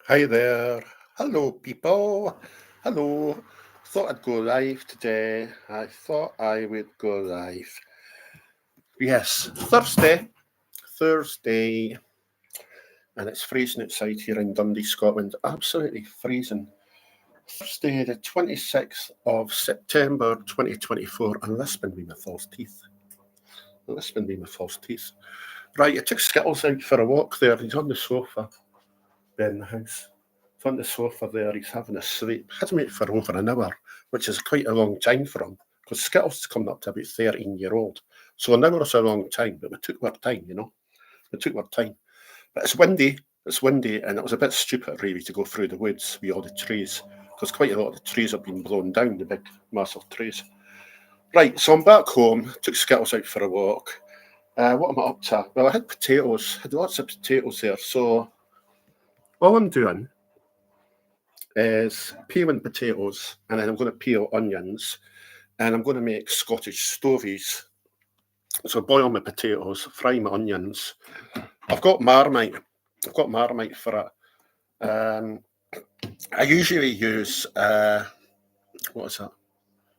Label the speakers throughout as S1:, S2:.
S1: Hi there. Hello, people. Hello. Thought I'd go live today. I thought I would go live. Yes, Thursday, and it's freezing outside here in Dundee, Scotland. Absolutely freezing. Thursday, the 26th of September 2024, and lisping me my false teeth. Lisping me my false teeth. Right, I took Skittles out for a walk there. He's on the sofa there in the house. He's on the sofa there, he's having a sleep. Had him out for over an hour, which is quite a long time for him, because Skittles is coming up to about 13-year-old. So an hour is a long time, but we took our time, We took our time. But it's windy, and it was a bit stupid, really, to go through the woods with all the trees, because quite a lot of the trees have been blown down, the big, massive trees. Right, so I'm back home, took Skittles out for a walk. What am I up to? Well, I had potatoes, had lots of potatoes there, so all I'm doing is peeling potatoes, and then I'm going to peel onions, and I'm going to make Scottish stovies. So boil my potatoes, fry my onions. I've got Marmite. I've got Marmite for it. I usually use what is that?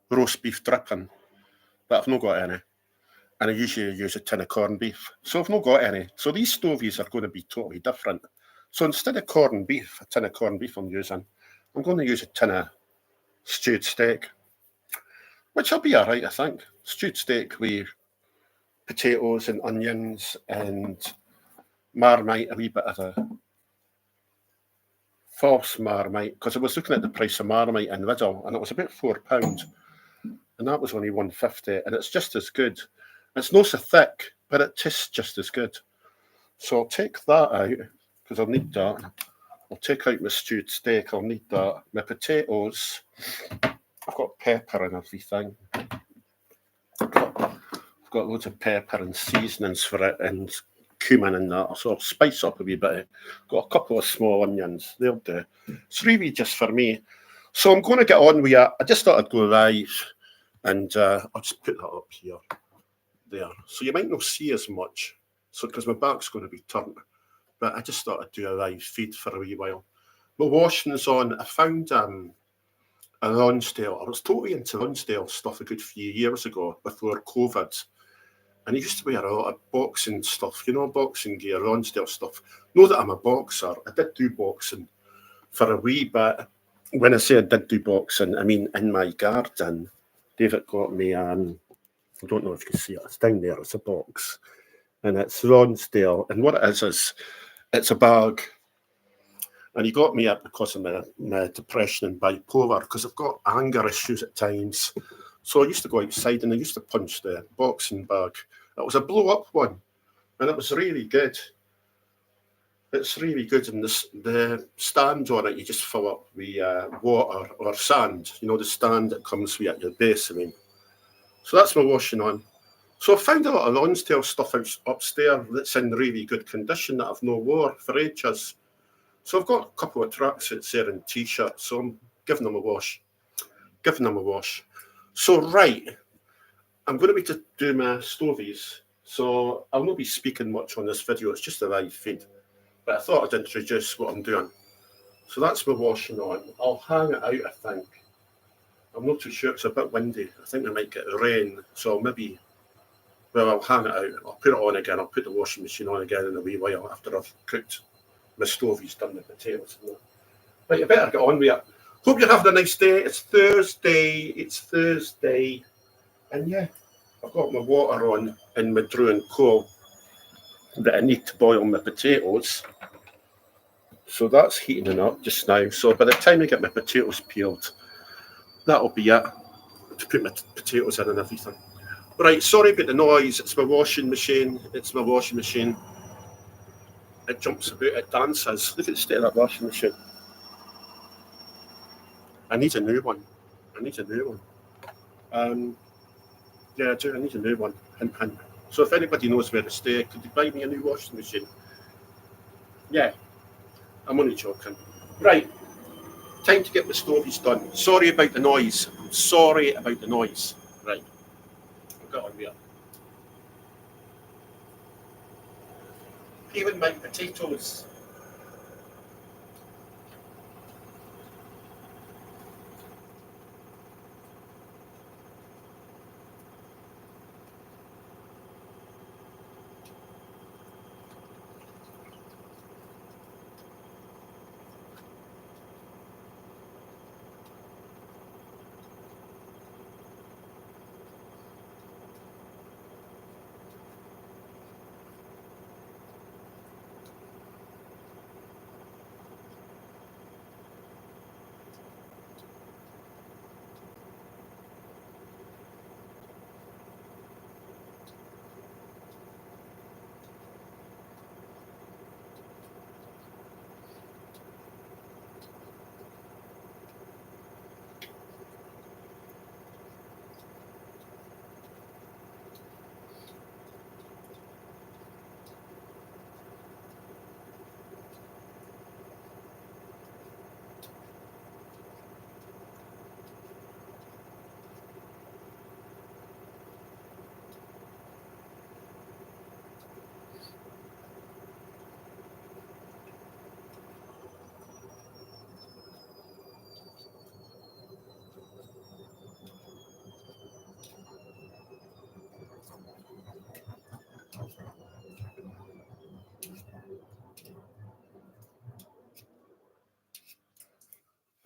S1: Roast beef dripping, but I've not got any. And I usually use a tin of corned beef. So I've not got any. So these stovies are going to be totally different. So instead of corned beef, a tin of corned beef I'm using, I'm going to use a tin of stewed steak, which will be all right, I think. Stewed steak with potatoes and onions and Marmite, a wee bit of a false Marmite, because I was looking at the price of Marmite in Lidl, and it was about £4, and that was only 150, and it's just as good. It's not so thick, but it tastes just as good. So I'll take that out, because I'll need that. I'll take out my stewed steak, I'll need that. My potatoes, I've got pepper and everything. I've got loads of pepper and seasonings for it, and cumin and that, so I'll spice up a wee bit. Got a couple of small onions, they'll do. It's really just for me. So I'm going to get on with it. I just thought I'd go live, and I'll just put that up here, there. So you might not see as much, so because my back's going to be turned, but I just thought I'd do a live feed for a wee while. My washing's on. I found a Lonsdale. I was totally into Lonsdale stuff a good few years ago before COVID. And I used to wear a lot of boxing stuff, boxing gear, Lonsdale stuff. Know that I'm a boxer. I did do boxing for a wee bit. When I say I did do boxing, I mean in my garden. David got me, I don't know if you can see it, it's down there, it's a box. And it's Lonsdale. And what it is it's a bag. And he got me it because of my depression and bipolar, because I've got anger issues at times. So I used to go outside and I used to punch the boxing bag. It was a blow-up one, and it was really good. It's really good, and the stand on it, you just fill up with water or sand. The stand that comes with at your base, I mean. So that's my washing on. So I found a lot of Lonsdale stuff upstairs that's in really good condition that I've no wore for ages. So I've got a couple of tracksuits there and t-shirts, so I'm giving them a wash. So right, I'm going to be do my stovies. So I'll not be speaking much on this video, it's just a live feed. But I thought I'd introduce what I'm doing. So that's my washing on. I'll hang it out, I think. I'm not too sure, it's a bit windy. I think I might get rain, so I'll hang it out. I'll put it on again. I'll put the washing machine on again in a wee while after I've cooked my stovies, done the potatoes. Right, you better get on with it. Hope you're having a nice day. It's Thursday. And yeah, I've got my water on in my brewing coal that I need to boil my potatoes. So that's heating up just now. So by the time I get my potatoes peeled, that'll be it to put my potatoes in and everything. Right, sorry about the noise. It's my washing machine. It jumps about, it dances. Look at the state of that washing machine. I need a new one. Yeah, I do. I need a new one. Hint, hint. So if anybody knows where to stay, could you buy me a new washing machine? Yeah, I'm only joking. Right, time to get my stovies done. Sorry about the noise. Right, I'll get on with it. Peeling my potatoes.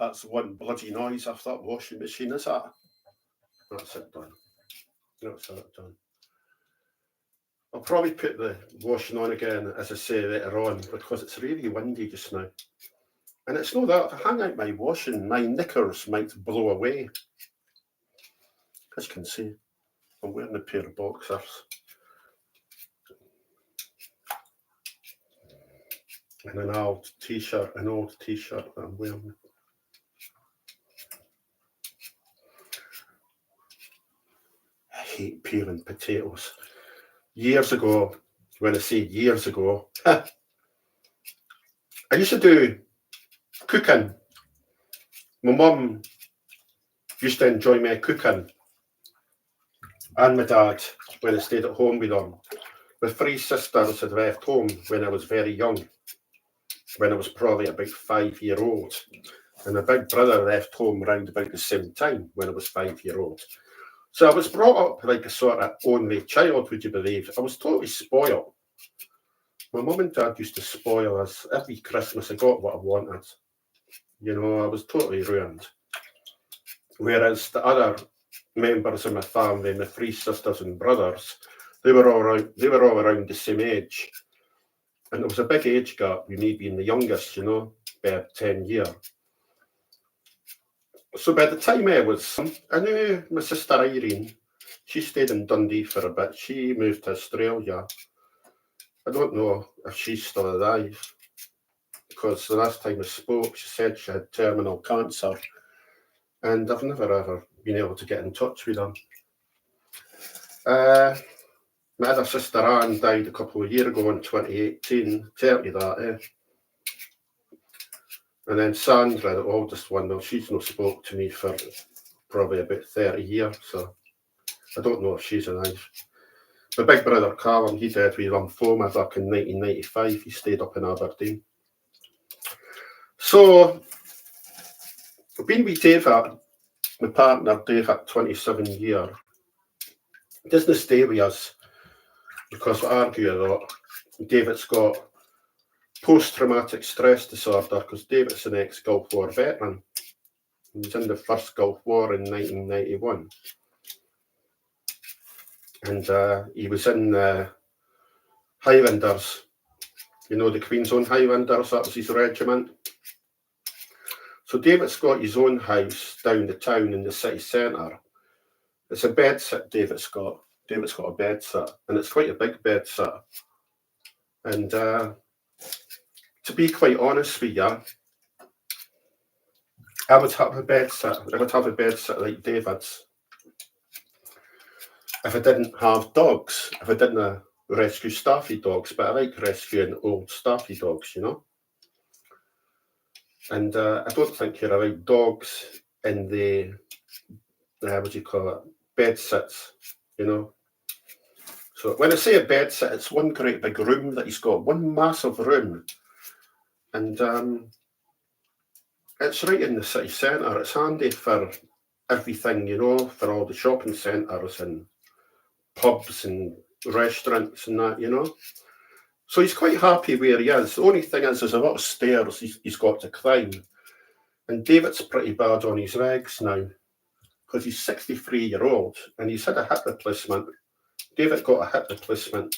S1: That's one bloody noise off that washing machine, is that? That's it done. That's it done. I'll probably put the washing on again, as I say, later on, because it's really windy just now. And it's not that, if I hang out my washing, my knickers might blow away. As you can see, I'm wearing a pair of boxers. And an old t-shirt that I'm wearing. I hate peeling potatoes. Years ago, when I say years ago, I used to do cooking. My mum used to enjoy me cooking, and my dad, when I stayed at home with them. My three sisters had left home when I was very young, when I was probably about 5 years old. And my big brother left home around about the same time, when I was 5 years old. So I was brought up like a sort of only child, would you believe? I was totally spoiled. My mum and dad used to spoil us. Every Christmas I got what I wanted. You know, I was totally ruined. Whereas the other members of my family, my three sisters and brothers, they were all around the same age. And there was a big age gap with me being the youngest, you know, by 10 years. So by the time I knew my sister Irene. She stayed in Dundee for a bit. She moved to Australia. I don't know if she's still alive, because the last time I spoke, she said she had terminal cancer, and I've never ever been able to get in touch with her. My other sister Anne died a couple of years ago in 2018, 30 that, And then Sandra, the oldest one, she's not spoke to me for probably about 30 years, so I don't know if she's alive. My big brother Callum, he died with lymphoma back in 1995. He stayed up in Aberdeen. So, I've been with David, my partner, David, 27 years. He doesn't stay with us because we argue a lot. David's got post-traumatic stress disorder because David's an ex-Gulf War veteran. He was in the first Gulf War in 1991. And he was in Highlanders, you know, the Queen's Own Highlanders, that was his regiment. So David's got his own house down the town in the city centre. It's a bed sit David's got. David's got a bed sit, and it's quite a big bed sit. And to be quite honest with you, I would have a bed sit. I would have a bed sit like David's if I didn't have dogs. If I didn't rescue staffy dogs, but I like rescuing old staffy dogs, you know. And I don't think you're allowed dogs in the what do you call it, bed sits, you know. So when I say a bed sit, it's one great big room that he's got, one massive room. And it's right in the city centre. It's handy for everything, you know, for all the shopping centres and pubs and restaurants and that, you know. So he's quite happy where he is. The only thing is there's a lot of stairs he's got to climb. And David's pretty bad on his legs now because he's 63 years old and he's had a hip replacement. David got a hip replacement.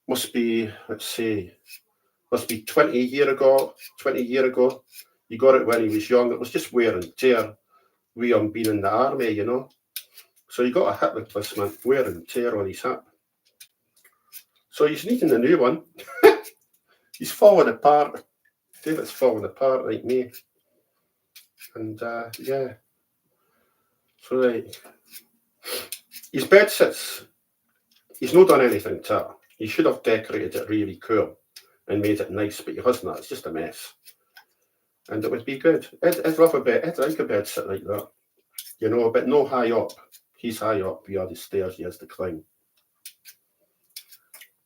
S1: Must be 20 years ago. 20 years ago. He got it when he was young. It was just wear and tear. We on being in the army, you know. So he got a hip replacement, wear and tear on his hip. So he's needing a new one. He's falling apart. David's falling apart like me. And yeah. So like, his bed sits, he's not done anything to it. He should have decorated it really cool and made it nice, but he hasn't. It's just a mess. And it would be good. I'd love a bed. I'd like a bed sit like that, you know, but no high up. He's high up via the stairs he has to climb.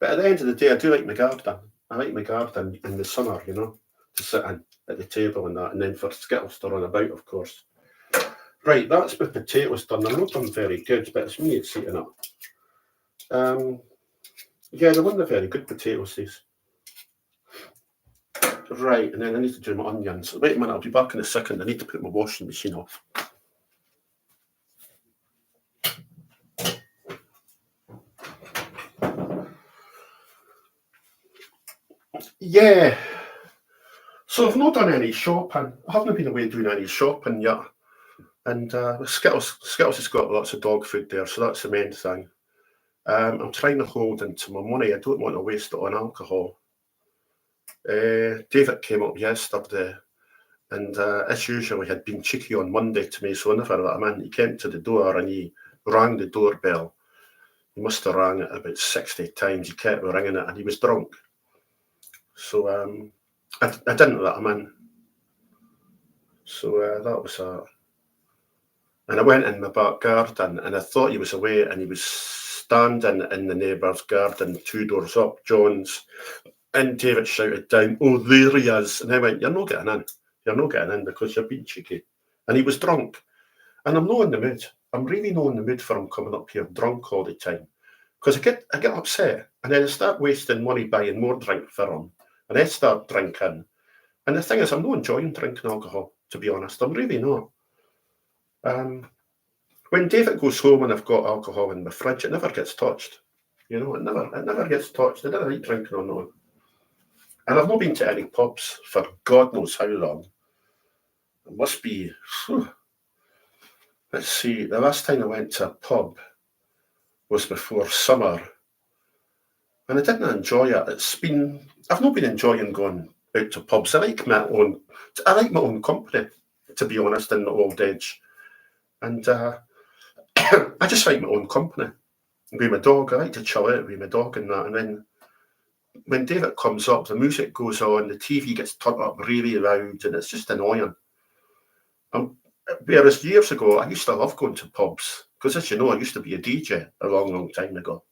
S1: But at the end of the day, I do like my garden. I like my garden in the summer, you know, to sit in at the table and that, and then for skittles to run about, of course. Right, that's my potatoes done. They're not done very good, but it's me that's eating up. Yeah, they weren't very good potatoes, these. Right, and then I need to do my onions. Wait a minute, I'll be back in a second. I need to put my washing machine off. Yeah, so I've not done any shopping. I haven't been away doing any shopping yet. And Skittles has got lots of dog food there, so that's the main thing. I'm trying to hold into my money. I don't want to waste it on alcohol. David came up yesterday, and as usual, he had been cheeky on Monday to me, so whenever I let him in, he came to the door and he rang the doorbell. He must have rang it about 60 times. He kept ringing it, and he was drunk. So I didn't let him in. So that was that. And I went in my back garden, and I thought he was away, and he was standing in the neighbour's garden, 2 doors up, John's. And David shouted down, "Oh, there he is." And I went, "You're not getting in. You're not getting in because you're being cheeky." And he was drunk. And I'm not in the mood. I'm really not in the mood for him coming up here drunk all the time. Because I get upset. And then I start wasting money buying more drink for him. And I start drinking. And the thing is, I'm not enjoying drinking alcohol, to be honest. I'm really not. When David goes home and I've got alcohol in my fridge, it never gets touched. You know, it never gets touched. I don't like drinking or not. And I've not been to any pubs for God knows how long. It must be, let's see, the last time I went to a pub was before summer. And I didn't enjoy it. I've not been enjoying going out to pubs. I like my own company, to be honest, in the old age. And I just like my own company. With my dog, I like to chill out with my dog and that. And then when David comes up, the music goes on, the TV gets turned up really loud, and it's just annoying. Whereas years ago, I used to love going to pubs, because as you know, I used to be a DJ a long, long time ago,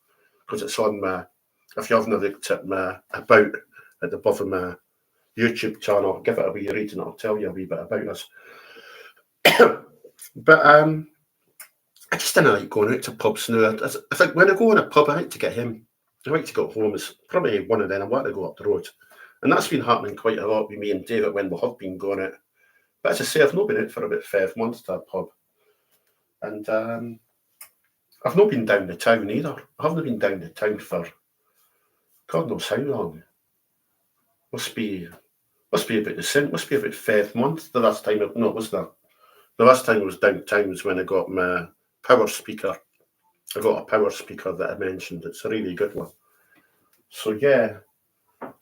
S1: because it's on my, if you haven't looked at my about at the above of my YouTube channel, give it a wee read and I'll tell you a wee bit about us. But I just didn't like going out to pubs now. I think when I go in a pub, I like to get home. I like to go home. It's probably one of them. I want to go up the road. And that's been happening quite a lot with me and David when we have been going out. But as I say, I've not been out for about 5 months to a pub. And I've not been down the town either. I haven't been down the town for God knows how long. Must be about the same. Must be about 5 months. The last time, no, it wasn't that. The last time I was downtown was when I got my power speaker. I got a power speaker that I mentioned. It's a really good one. So yeah,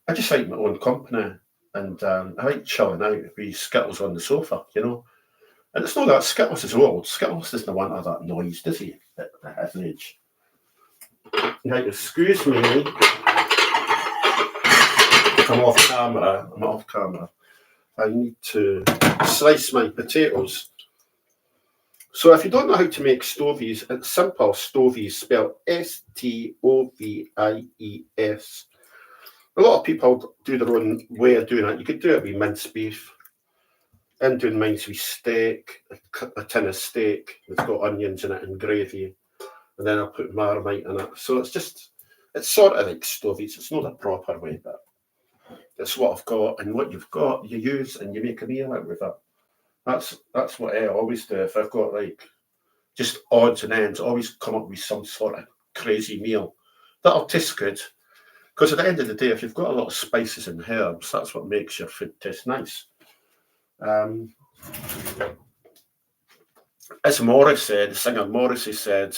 S1: I just like my own company, and I like chilling out with Skittles on the sofa, you know. And it's not that Skittles is old. Skittles doesn't want all that noise, does he? At his age. Now, excuse me. I'm off camera. I need to slice my potatoes. So if you don't know how to make Stovies, it's simple. Stovies, spelled Stovies. A lot of people do their own way of doing it. You could do it with minced beef. I'm doing mine with steak, a tin of steak. It's got onions in it and gravy. And then I'll put Marmite in it. So it's sort of like Stovies. It's not a proper way, but it's what I've got. And what you've got, you use and you make a meal out with it. That's what I always do. If I've got like just odds and ends, I always come up with some sort of crazy meal that'll taste good. Because at the end of the day, if you've got a lot of spices and herbs, that's what makes your food taste nice. As Morrissey, the singer Morrissey said,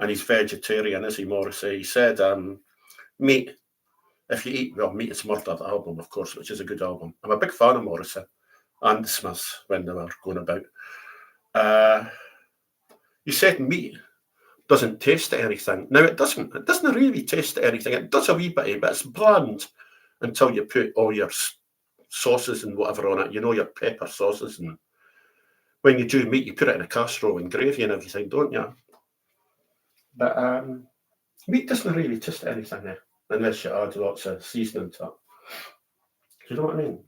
S1: and he's vegetarian, is he, Morrissey? He said, meat, if you eat, well, Meat is Murder, the album, of course, which is a good album. I'm a big fan of Morrissey and the Smiths when they were going about. You said meat doesn't taste anything. Now, it doesn't. It doesn't really taste anything. It does a wee bit, but it's bland until you put all your sauces and whatever on it. You know, your pepper sauces. And when you do meat, you put it in a casserole and gravy and everything, don't you? But meat doesn't really taste anything there, unless you add lots of seasoning to it. Do you know what I mean?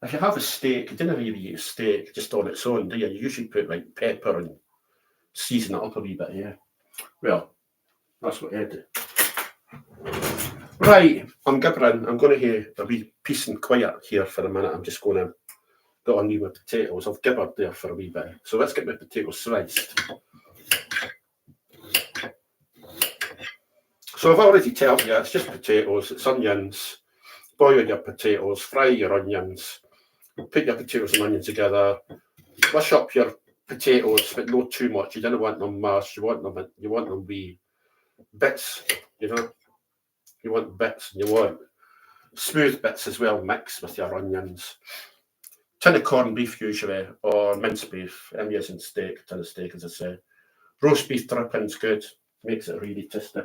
S1: If you have a steak, you don't really eat a steak just on its own, do you? You usually put like pepper and season it up a wee bit, yeah. Well, that's what I do. Right, I'm gibbering. I'm going to hear a wee peace and quiet here for a minute. I'm just going to get on with my potatoes. I've gibbered there for a wee bit. So let's get my potatoes sliced. So I've already told you, it's just potatoes, it's onions. Boil your potatoes, fry your onions, put your potatoes and onions together, mush up your potatoes, but not too much. You don't want them mashed, you want them wee bits, you know. You want bits and you want smooth bits as well, mixed with your onions. Tin of corned beef usually, or minced beef. I'm using steak, tin of steak as I say. Roast beef dripping's good, makes it really tasty.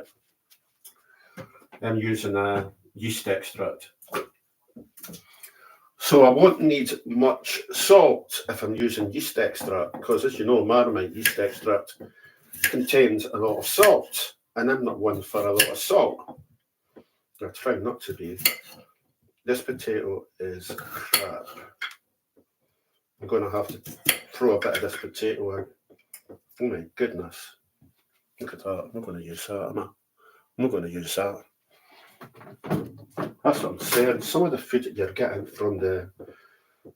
S1: I'm using a yeast extract. So I won't need much salt if I'm using yeast extract, because as you know, Marmite yeast extract contains a lot of salt, and I'm not one for a lot of salt. I try not to be. This potato is crap. I'm going to have to throw a bit of this potato in. Oh my goodness. Look at that. I'm not going to use that, am I? I'm not going to use that. That's what I'm saying. Some of the food that you're getting from the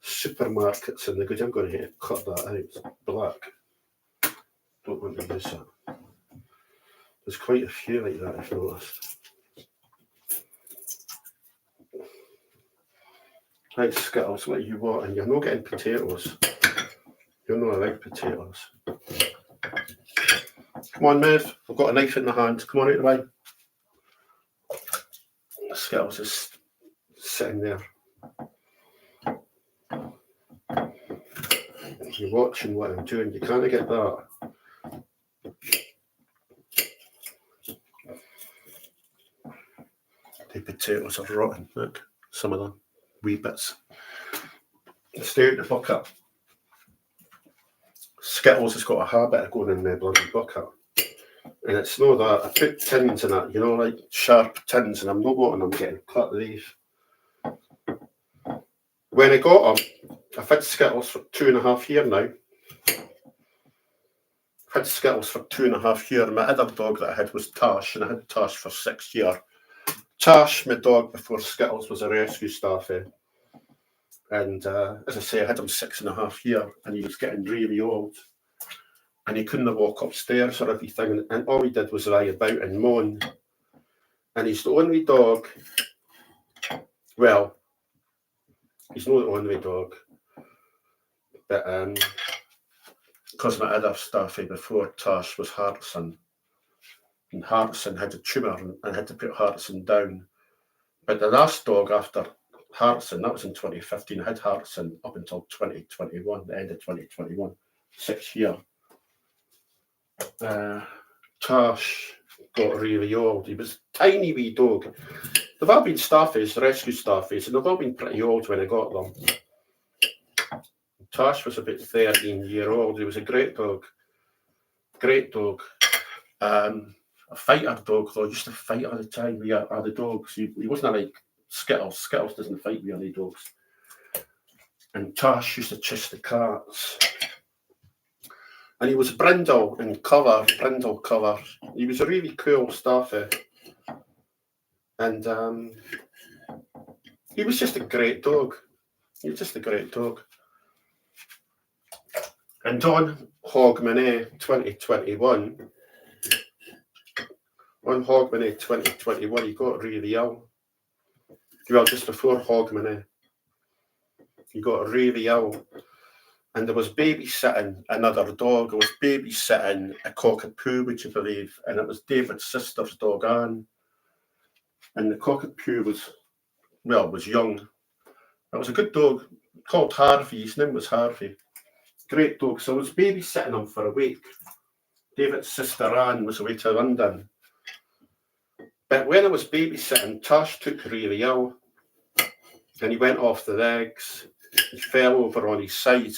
S1: supermarkets and the goods, I'm going to cut that out. It's black. Don't want to use that. There's quite a few like that, I've noticed. Right, Skittles, what you want? And you're not getting potatoes. You're not like potatoes. Come on, Mev. I've got a knife in the hand. Come on out of the way. Skittles is sitting there. You're watching what I'm doing. You can't get that. The potatoes are rotten. Look, some of them. Wee bits. Stay out the bucket. Skittles has got a habit of going in the bloody bucket. And it's not that. I put tins in it, you know, like sharp tins, and I'm not wanting them getting cut these. When I got them, I've had Skittles for 2.5 years now. I've had Skittles for 2.5 years. My other dog that I had was Tash, and I had Tash for 6 years. Tash, my dog before Skittles, was a rescue staffy. And as I say, I had him 6.5 years, and he was getting really old. And he couldn't walk upstairs or everything. And all he did was lie about and moan. And he's the only dog, well, he's not the only dog, but because my other staffy before Tash was Harrison. And Harrison had a tumour and had to put Harrison down. But the last dog after Harrison, that was in 2015, I had Harrison up until 2021, the end of 2021, 6 years. Tash got really old. He was a tiny wee dog. They've all been staffies, rescue staffies, and they've all been pretty old when I got them. Tash was about 13 years old. He was a great dog. Great dog. A fighter dog, though. He used to fight all the time with other dogs. He wasn't like Skittles. Skittles doesn't fight with other dogs. And Tash used to chase the cats. And he was brindle cover. He was a really cool staffy. And he was just a great dog. He was just a great dog. And on Hogmanay 2021, he got really ill. Well, just before Hogmanay, he got really ill. And there was babysitting another dog. I was babysitting a cockapoo, would you believe? And it was David's sister's dog, Anne. And the cockapoo was young. It was a good dog called Harvey. His name was Harvey. Great dog. So I was babysitting him for a week. David's sister Anne was away to London. But when I was babysitting, Tash took really ill. And he went off the legs. He fell over on his side.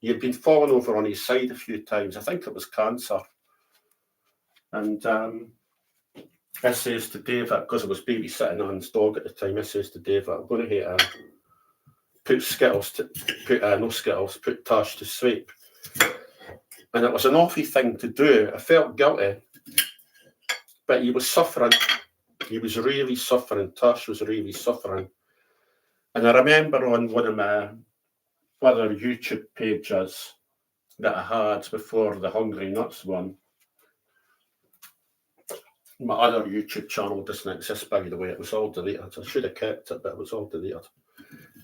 S1: He had been falling over on his side a few times. I think it was cancer. And I says to David, because I was babysitting Anne's dog at the time, I says to David, I'm going to put Tash to sleep. And it was an awful thing to do. I felt guilty. But he was suffering. he was really suffering. Tosh was really suffering. And I remember on one of my other YouTube pages that I had before the Hungry Nuts one, my other YouTube channel doesn't exist, by the way. It was all deleted. I should have kept it, but it was all deleted.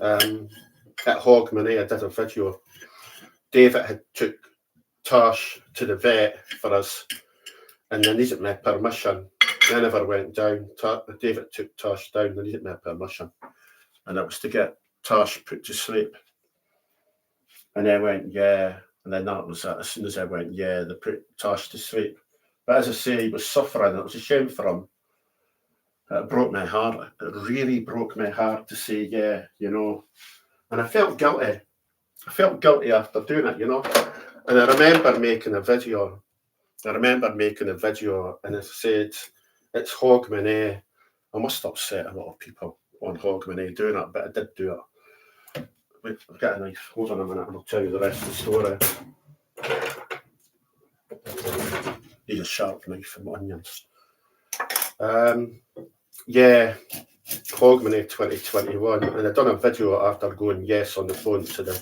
S1: At Hogmanay, I did a video. David had took Tosh to the vet for us, and they needed my permission. I never went down. David took Tosh down. They needed my permission, and it was to get Tosh put to sleep. And I went, yeah. And then that was it. As soon as I went, yeah, they put Tosh to sleep. But as I say, he was suffering. It was a shame for him. It broke my heart. It really broke my heart to say, yeah, you know. And I felt guilty. I felt guilty after doing it, you know. And I remember making a video. And I said, it's Hogmanay. I must upset a lot of people on Hogmanay doing it, but I did do it. Wait, I've got a knife. Hold on a minute and I'll tell you the rest of the story. Need a sharp knife for my onions. Yeah, Hogmanay 2021. And I'd done a video after going yes on the phone to the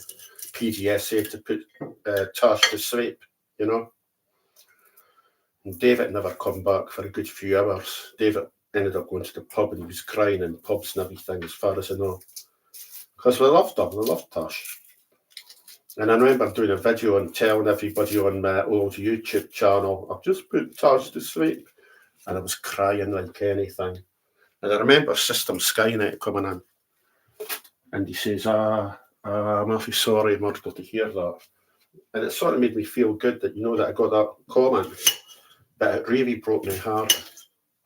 S1: PDSA to put Tosh to sleep, you know. And David never come back for a good few hours. David ended up going to the pub and he was crying in pubs and everything, as far as I know. Because we loved him, we loved Tosh. And I remember doing a video and telling everybody on my old YouTube channel, I've just put Tosh to sleep. And I was crying like anything. And I remember System Skynet coming in. And he says, I'm awfully sorry, Murdo, to hear that. And it sort of made me feel good that, you know, that I got that comment. But it really broke my heart.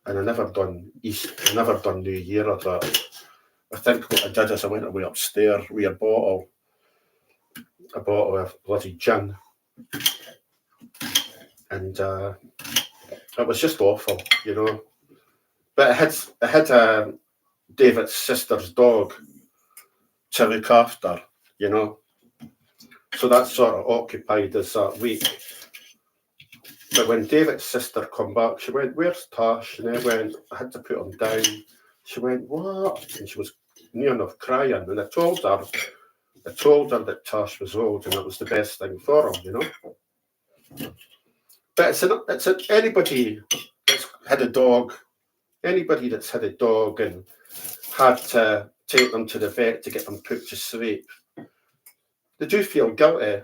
S1: And I never done New Year or that. I think what I did is I went away upstairs with a bottle of bloody gin. And it was just awful, you know. But I had David's sister's dog to look after, you know. So that sort of occupied us that week. But when David's sister come back, she went, where's Tosh? And I went, I had to put him down. She went, what? And she was near enough crying. And I told her that Tosh was old and it was the best thing for him, you know. But it's anybody that's had a dog, and had to take them to the vet to get them put to sleep, they do feel guilty.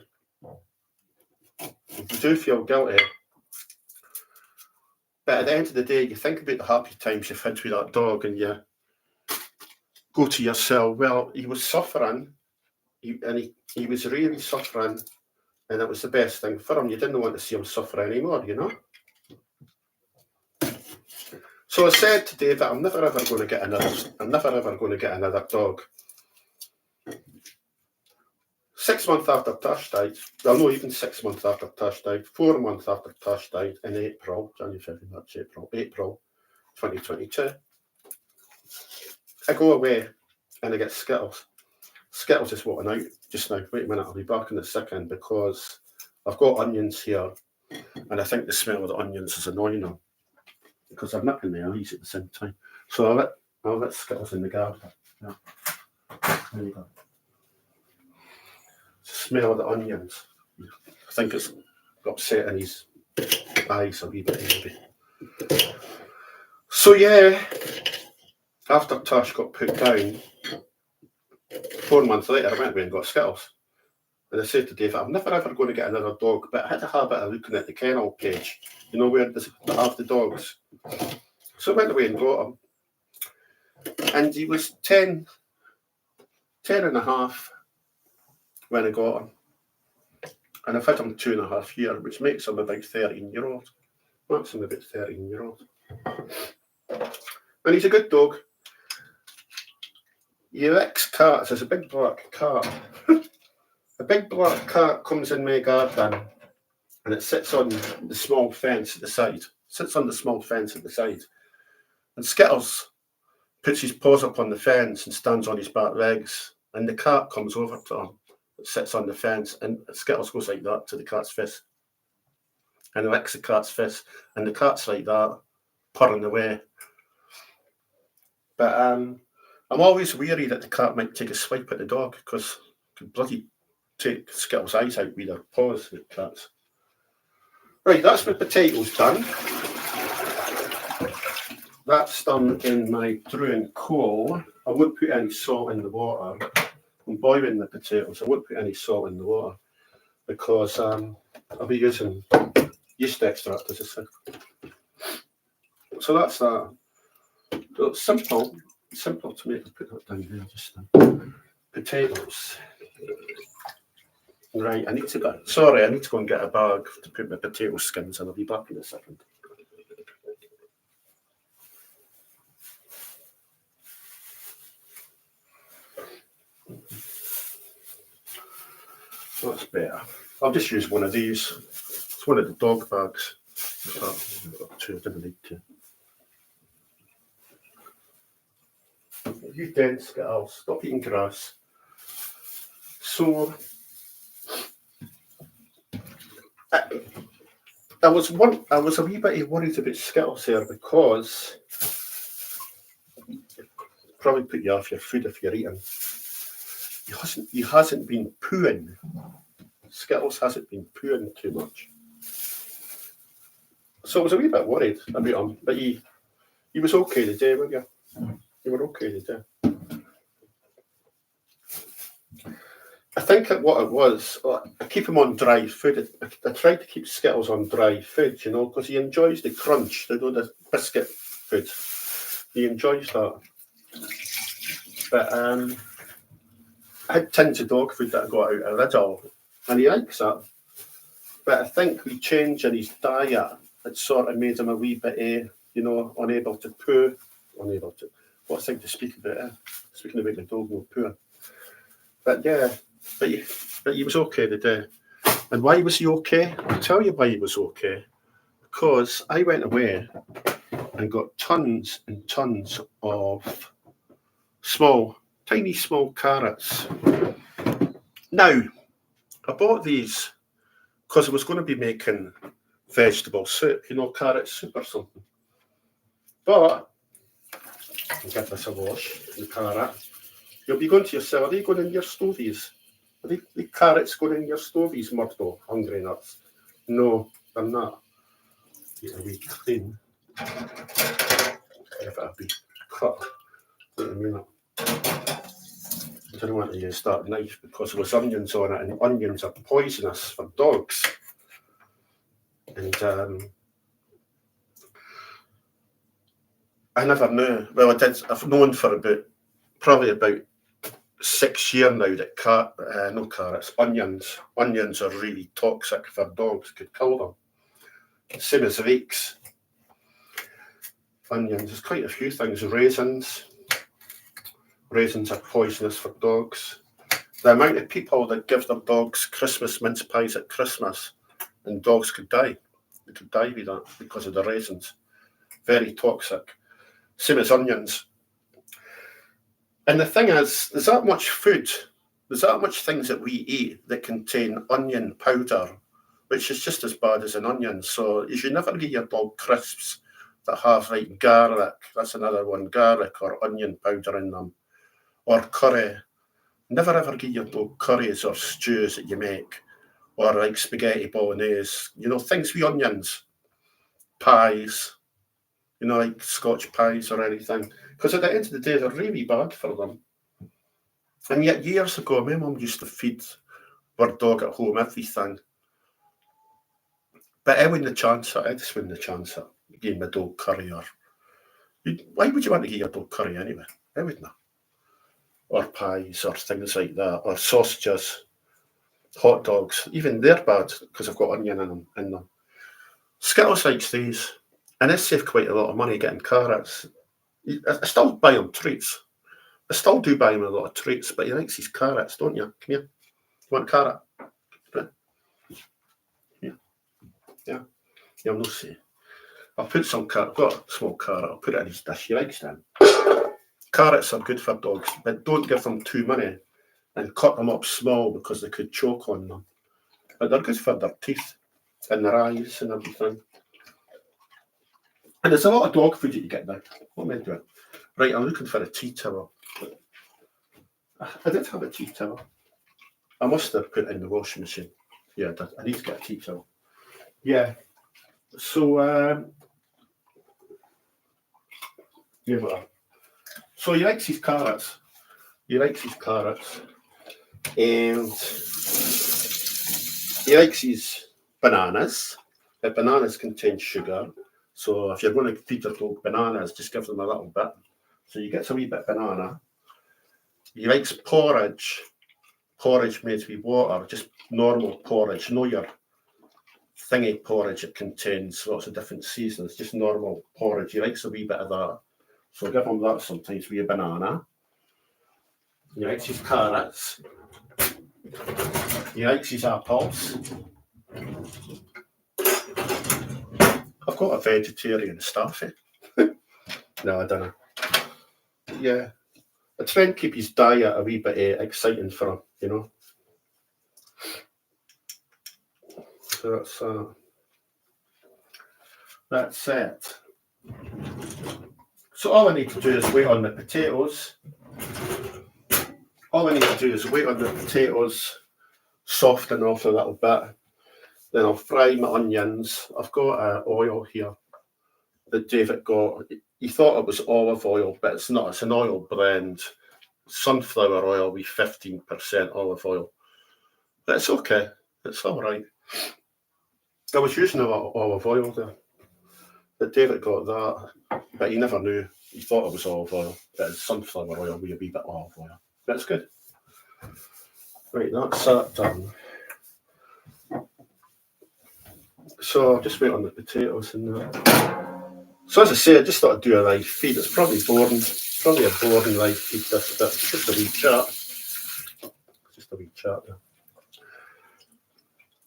S1: But at the end of the day, you think about the happy times you've had with that dog and you go to yourself, well, he was suffering, he was really suffering, and it was the best thing for him. You didn't want to see him suffer anymore, you know. So I said to David, I'm never ever going to get another dog. 6 months after Tosh died, well, no, even 6 months after Tosh died, 4 months after Tosh died, in April 2022, I go away and I get Skittles. Skittles is wanting out just now. Wait a minute, I'll be back in a second because I've got onions here and I think the smell of the onions is annoying them because I'm nipping my eyes at the same time. So I'll let Skittles in the garden. Yeah. There you go. Smell of the onions. I think it's upsetting his eyes a wee bit maybe. So yeah, after Tosh got put down, 4 months later I went away and got Skittles. And I said to David, I'm never ever going to get another dog, but I had a habit of looking at the kennel page, you know, where they have the dogs. So I went away and got him. And he was 10 and a half when I got him. And I've had him 2.5 years, which makes him about 13-year-old. Makes him about 13-year-old. And he's a good dog. Your ex-cat is a big black cat. A big black cat comes in my garden and it sits on the small fence at the side. And Skittles puts his paws up on the fence and stands on his back legs. And the cat comes over to him. It sits on the fence and Skittles goes like that to the cat's face. And he licks the cat's face. And the cat's like that, purring away. But I'm always wary that the cat might take a swipe at the dog because it could bloody take Skittles' eyes out with their paws, the cats. Right, that's my potatoes done. That's done in my brewing coal. I won't put any salt in the water. I'm boiling the potatoes. I won't put any salt in the water because I'll be using yeast extract, as I said. So that's that. It's simple to make. I'll put that down there just now. Potatoes. Right, I need to go and get a bag to put my potato skins in. I'll be back in a second. That's better. I'll just use one of these. It's one of the dog bags. I've got two, I didn't need to. You dead, Skittles, stop eating grass. So, I was a wee bit worried about Skittles here because probably put you off your food if you're eating. He hasn't been pooing. Skittles hasn't been pooing too much. So I was a wee bit worried about him, but he was okay today, weren't you? You were okay today. I think what it was, I keep him on dry food. I tried to keep Skittles on dry food, you know, because he enjoys the crunch, the biscuit food. He enjoys that. But I had tins of dog food that I got out of Lidl, and he likes that. But I think we changed in his diet. It sort of made him a wee bit, unable to poo. Unable to. What a thing to speak about, Speaking about the dog no pooing. But yeah, but he was okay today. And why was he okay? I'll tell you why he was okay. Because I went away and got tons and tons of tiny small carrots. Now, I bought these because I was going to be making vegetable soup, carrot soup or something. But, I'll give this a wash, the carrot. You'll be going to yourself, are they going in your Stovies? Are the carrots going in your Stovies, Murdo, hungry nuts? No, they're not. Get a wee clean. Give it a wee cut. Wait a minute. I don't want to use that knife because there was onions on it, and onions are poisonous for dogs. And I never knew. Well, I've known for probably about 6 years now that onions are really toxic for dogs, could kill them. Same as rakes. Onions, there's quite a few things. Raisins are poisonous for dogs. The amount of people that give their dogs Christmas mince pies at Christmas, and dogs could die. They could die with that because of the raisins. Very toxic. Same as onions. And the thing is, there's that much things that we eat that contain onion powder, which is just as bad as an onion. So you should never give your dog crisps that have like garlic. That's another one, garlic or onion powder in them. Or curry. Never ever give your dog curries or stews that you make. Or like spaghetti bolognese. Things with onions. Pies. Like Scotch pies or anything. Because at the end of the day, they're really bad for them. And yet years ago, my mum used to feed our dog at home everything. But I wouldn't chance it. I just wouldn't chance it. Give my dog curry why would you want to give your dog curry anyway? I wouldn't. Or pies or things like that. Or sausages. Hot dogs. Even they're bad because I've got onion in them. Skittles likes these. And I save quite a lot of money getting carrots. I still buy them treats. I still do buy him a lot of treats, but he likes his carrots, don't you? Come here. You want a carrot? Yeah. You'll not see. I'll put some carrot. I've got a small carrot. I'll put it in his dish. He likes them. Carrots are good for dogs, but don't give them too many and cut them up small because they could choke on them. But they're good for their teeth and their eyes and everything. And there's a lot of dog food that you get now. What am I doing? Right, I'm looking for a tea towel. I did have a tea towel. I must have put it in the washing machine. Yeah, I did. I need to get a tea towel. Yeah. So, yeah, but, so he likes his carrots. He likes his carrots. And he likes his bananas. The bananas contain sugar. So if you're going to feed your dog bananas, just give them a little bit. So you get a wee bit of banana. He likes porridge. Porridge made with water, just normal porridge. No your thingy porridge. It contains lots of different seasonings. Just normal porridge. He likes a wee bit of that. So give him that sometimes with a banana. He likes his carrots. He likes his apples. I've got a vegetarian staffy. No, I don't know. Yeah. I try and keep his diet a wee bit exciting for him, you know. So that's it. So all I need to do is wait on the potatoes. All I need to do is wait on the potatoes, soften off a little bit. Then I'll fry my onions. I've got oil here that David got. He thought it was olive oil, but it's not. It's an oil blend. Sunflower oil with 15% olive oil. But it's okay. It's all right. I was using a lot of olive oil there. But David got that, but he never knew. He thought it was olive oil, but it's sunflower oil with a wee bit of olive oil. That's good. Right, that's that done. So I'll just wait on the potatoes and that. So as I say, I just thought I'd do a live feed. It's probably boring, probably a boring live feed this, but it's just a wee chat. Just a wee chat there.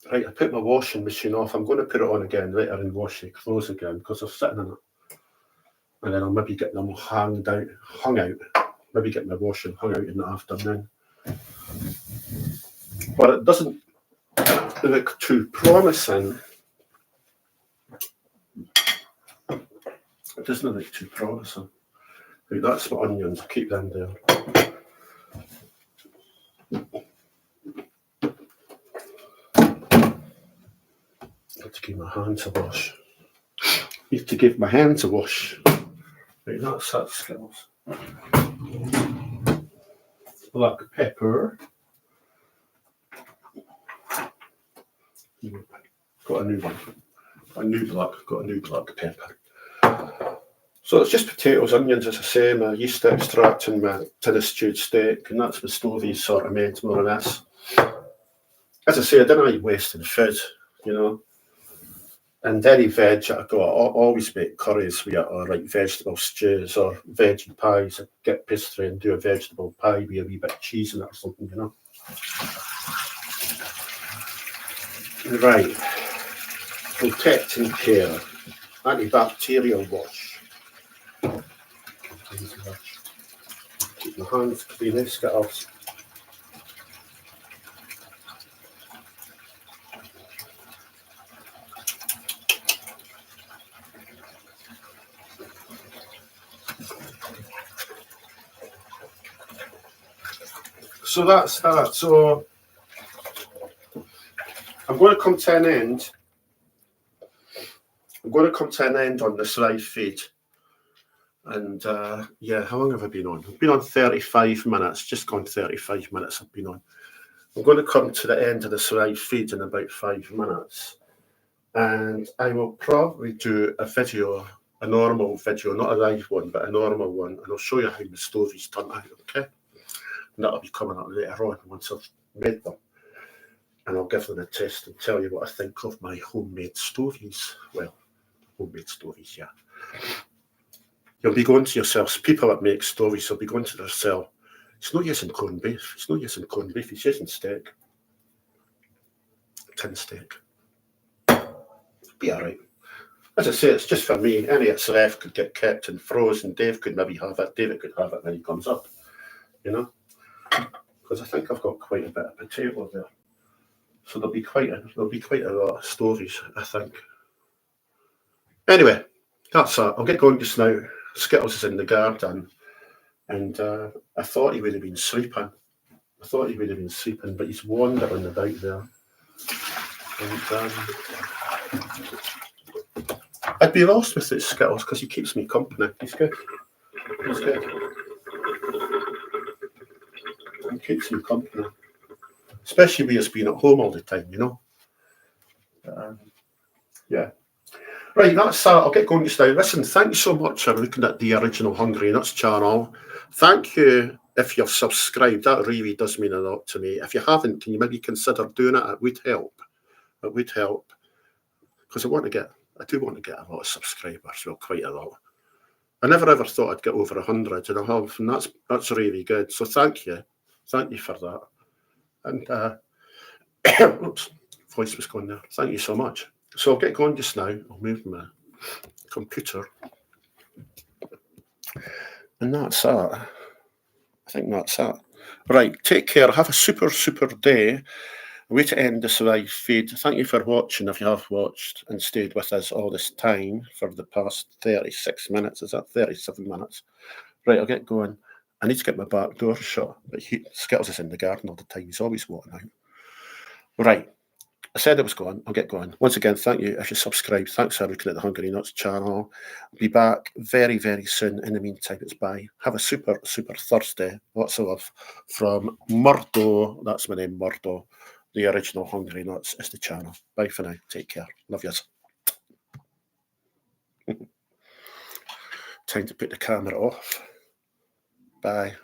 S1: Right, I put my washing machine off. I'm going to put it on again later and wash the clothes again because they're sitting in it. And then I'll maybe get them hung out. Maybe get my washing hung out in the afternoon. But it doesn't look too promising. It doesn't look too promising. Right, that's my onions. I'll keep them there. I have to give my hands a wash. Need to give my hands a wash. Right, that's that Skittles. Black pepper. Got a new one. Got a new black pepper. So it's just potatoes, onions, as I say, my yeast extract and my tin of stewed steak, and that's my Stovies sort of made, more or less. As I say, I don't like wasting food, you know. And any veg I got, I always make curries with it, or like vegetable stews or veggie pies. I get pastry and do a vegetable pie with a wee bit of cheese in it or something, you know. Right. Protecting care. Antibacterial wash. Keep my hands clean, Skittles. So that's that. So I'm going to come to an end. On this live feed. And yeah, how long have I been on? I've been on 35 minutes, just gone 35 minutes I've been on. I'm going to come to the end of this live feed in about 5 minutes. And I will probably do a video, a normal video, not a live one, but a normal one. And I'll show you how the Stovies turn out, okay? And that'll be coming up later on once I've made them. And I'll give them a test and tell you what I think of my homemade Stovies. Well, homemade Stovies, yeah. You'll be going to yourselves, people that make Stovies will be going to themselves, it's no using corned beef, it's using steak. Tin steak. Be alright. As I say, it's just for me. Any that's left could get kept and frozen. Dave could maybe have it. David could have it when he comes up, you know. Because I think I've got quite a bit of potato there. So there'll be quite a lot of Stovies, I think. Anyway, that's that. I'll get going just now. Skittles is in the garden. And I thought he would have been sleeping. But he's wandering about there. And I'd be lost without Skittles because he keeps me company. He's good. He keeps me company. Especially with us being at home all the time, you know. Yeah. Right, that's that. I'll get going just now. Listen, thank you so much for looking at the original Hungry Nuts channel. Thank you if you've subscribed. That really does mean a lot to me. If you haven't, can you maybe consider doing it? It would help. It would help. Because I do want to get a lot of subscribers, well, quite a lot. I never ever thought I'd get over 100, and I have, and that's really good. So thank you for that. And oops, voice was going there. Thank you so much. So I'll get going just now. I'll move my computer, and that's that. I think that's that. Right, take care. Have a super day. Way to end this live feed. Thank you for watching. If you have watched and stayed with us all this time for the past 36 minutes, is that 37 minutes? Right, I'll get going. I need to get my back door shut, but Skittles is in the garden all the time. He's always walking out. Right, I said I was going. I'll get going. Once again, thank you if you subscribe. Thanks for looking at the Hungry Nuts channel. I'll be back very soon. In the meantime, it's bye. Have a super Thursday. Lots of love from Murdo. That's my name, Murdo. The original Hungry Nuts is the channel. Bye for now. Take care. Love yous. Time to put the camera off. Bye.